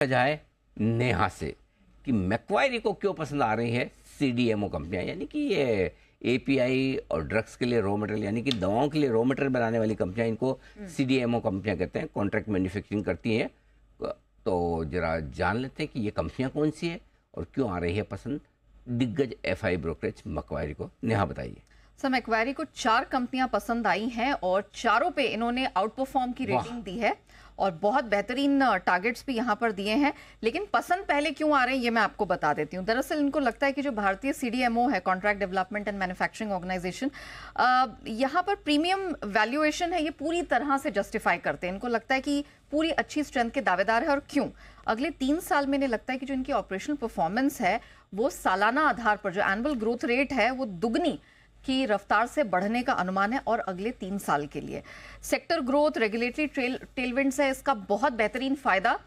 जाए नेहा से कि मैक्वायरी को क्यों पसंद आ रही है सीडीएमओ कंपनियां, यानी कि ये एपीआई और ड्रग्स के लिए रॉ मटेरियल, यानी कि दवाओं के लिए रॉ मटेरियल बनाने वाली कंपनियां, इनको सीडीएमओ कंपनियां कहते हैं, कॉन्ट्रैक्ट मैन्युफैक्चरिंग करती हैं। तो जरा जान लेते हैं कि ये कंपनियां कौन सी है और क्यों आ रही है पसंद दिग्गज एफआई ब्रोकरेज मैक्वायरी को। नेहा बताइए। सर, मैक्वायरी को 4 कंपनियां पसंद आई हैं और चारों पे इन्होंने आउट परफॉर्म की रेटिंग दी है और बहुत बेहतरीन टारगेट्स भी यहाँ पर दिए हैं। लेकिन पसंद पहले क्यों आ रहे हैं ये मैं आपको बता देती हूँ। दरअसल इनको लगता है कि जो भारतीय सीडीएमओ है, contract development and manufacturing organization, यहाँ पर प्रीमियम वैल्यूएशन है, ये पूरी तरह से जस्टिफाई करते हैं। इनको लगता है कि पूरी अच्छी स्ट्रेंथ के दावेदार है। और क्यों? अगले 3 साल में इन्हें लगता है कि जो इनकी ऑपरेशनल परफॉर्मेंस है वो सालाना आधार पर जो एनुअल ग्रोथ रेट है वो दुगनी की रफ्तार से बढ़ने का अनुमान है और अगले 3 साल के लिए। सेक्टर ग्रोथ, रेगुलेटरी टेलविंड्स है, इसका बहुत बेहतरीन फायदा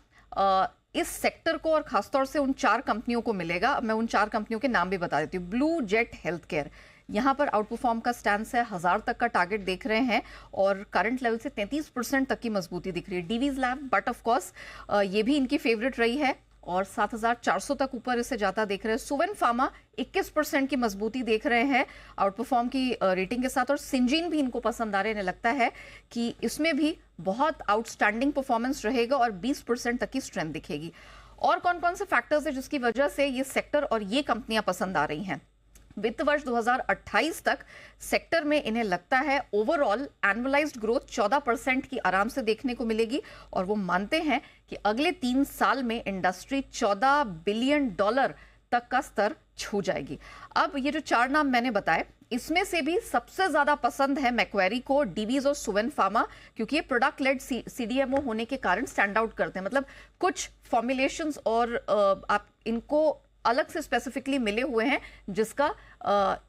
इस सेक्टर को और खासतौर से उन 4 कंपनियों को मिलेगा। मैं उन 4 कंपनियों के नाम भी बता देती हूँ। ब्लू जेट हेल्थ केयर, यहाँ पर आउट परफॉर्म का स्टैंस है, 1000 तक का टारगेट देख रहे हैं और करंट लेवल से 33% तक की मजबूती दिख रही है। Divi's lab, but of course ये भी इनकी फेवरेट रही है और 7400 तक ऊपर इसे जाता देख रहे हैं। सुवेन फार्मा 21% की मजबूती देख रहे हैं आउट परफॉर्म की रेटिंग के साथ। और सिंजीन भी इनको पसंद आ रहे हैं। इन्हें लगता है कि इसमें भी बहुत आउटस्टैंडिंग परफॉर्मेंस रहेगा और 20% तक की स्ट्रेंथ दिखेगी। और कौन कौन से फैक्टर्स है जिसकी वजह से ये सेक्टर और ये कंपनियां पसंद आ रही हैं? वित्त वर्ष 2028 तक सेक्टर में इन्हें लगता है ओवरऑल एनुअलाइज्ड ग्रोथ 14% की आराम से देखने को मिलेगी और वो मानते हैं कि अगले 3 साल में इंडस्ट्री $14 बिलियन तक का स्तर छू जाएगी। अब ये जो 4 नाम मैंने बताए, इसमें से भी सबसे ज्यादा पसंद है मैक्वायरी को डीवीज और सुवेन फार्मा, क्योंकि ये प्रोडक्ट लेड सीडीएमओ होने के कारण स्टैंड आउट करते हैं। मतलब कुछ फॉर्मुलेशंस और आप इनको अलग से स्पेसिफिकली मिले हुए हैं जिसका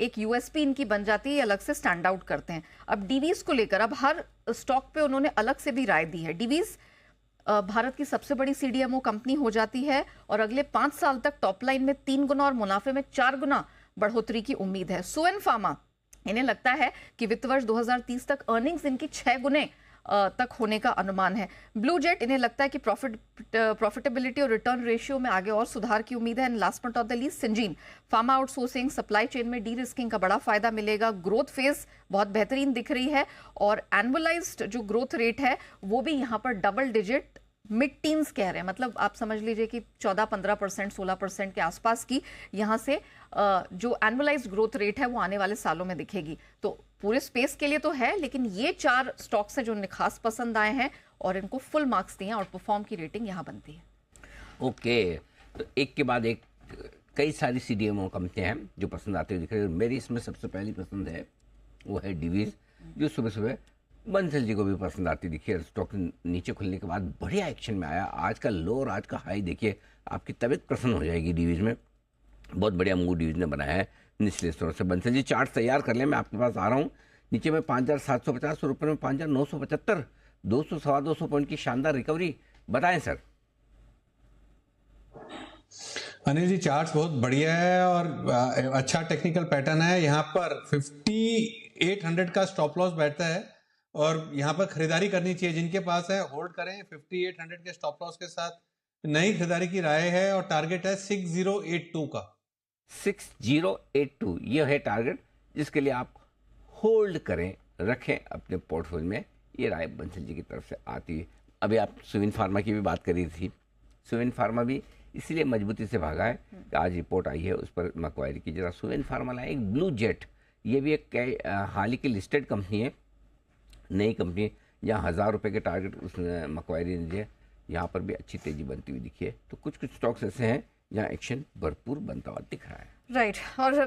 एक यूएसपी इनकी बन जाती है, अलग से स्टैंड आउट करते हैं। अब डीवीज को लेकर अब हर स्टॉक पे उन्होंने अलग से भी राय दी है। डीवीज भारत की सबसे बड़ी सीडीएमओ कंपनी हो जाती है और अगले 5 साल तक टॉप लाइन में 3 गुना और मुनाफे में 4 गुना बढ़ोतरी की उम्मीद है। सुवेन फार्मा, इन्हें लगता है कि वित्त वर्ष 2030 तक अर्निंग्स इनकी 6 गुने तक होने का अनुमान है। ब्लू जेट, इन्हें लगता है कि प्रॉफिटेबिलिटी और रिटर्न रेशियो में आगे और सुधार की उम्मीद है। And last but not the least, Syngene, pharma outsourcing, supply chain में डी रिस्किंग का बड़ा फायदा मिलेगा। ग्रोथ फेज बहुत बेहतरीन दिख रही है और एनुअलाइज्ड जो ग्रोथ रेट है वो भी यहाँ पर डबल डिजिट मिड टीन्स कह रहे हैं। मतलब आप समझ लीजिए कि 14-15%, 16% के आसपास की यहाँ से जो एनुअलाइज्ड ग्रोथ रेट है वो आने वाले सालों में दिखेगी। तो पूरे स्पेस के लिए तो है, लेकिन ये 4 स्टॉक्स हैं जो उन्हें खास पसंद आए हैं और इनको फुल मार्क्स दिए और परफॉर्म की रेटिंग यहाँ बनती है। ओके, तो एक के बाद एक कई सारी सीडीएमओ कंपनियां हैं जो पसंद आती हुई दिख रही है। मेरी इसमें सबसे पहली पसंद है वो है डीवीज, जो सुबह सुबह बंसल जी को भी पसंद आती दिखी है। स्टॉक नीचे खुलने के बाद बढ़िया एक्शन में आया। आज का लो और आज का हाई देखिए, आपकी तबीयत प्रसन्न हो जाएगी। डीवीज में बहुत बढ़िया मूव डीवीज ने बनाया है निचले स्तरों से। बंसल जी चार्ट तैयार कर लें, मैं आपके पास आ रहा हूँ। नीचे में 5750 और ऊपर में 5975, 200-225 पॉइंट की शानदार रिकवरी। बताएं सर। अनिल जी, चार्ट्स बहुत बढ़िया है और अच्छा टेक्निकल पैटर्न है। यहाँ पर 5800 का स्टॉप लॉस बैठता है और यहाँ पर खरीदारी करनी चाहिए। जिनके पास है होल्ड करें। 5800 के स्टॉप लॉस के साथ नई खरीदारी की राय है और टारगेट है 6082 का। 6082 ये है टारगेट, जिसके लिए आप होल्ड करें, रखें अपने पोर्टफोलियो में। ये राय बंसल जी की तरफ से आती है। अभी आप सुवेन फार्मा की भी बात करी थी। सुवेन फार्मा भी इसीलिए मजबूती से भागा है कि आज रिपोर्ट आई है उस पर मैक्वायरी की। जरा सुवेन फार्मा लाए। एक ब्लू जेट, ये भी एक हाल ही की लिस्टेड कंपनी है, नई कंपनी, जहाँ 1000 रुपये के टारगेट उस मैक्वायरी ने दिए। यहाँ पर भी अच्छी तेजी बनती हुई दिखी है। तो कुछ स्टॉक्स ऐसे हैं जहाँ एक्शन भरपूर बनता हुआ दिख रहा है। राइट। और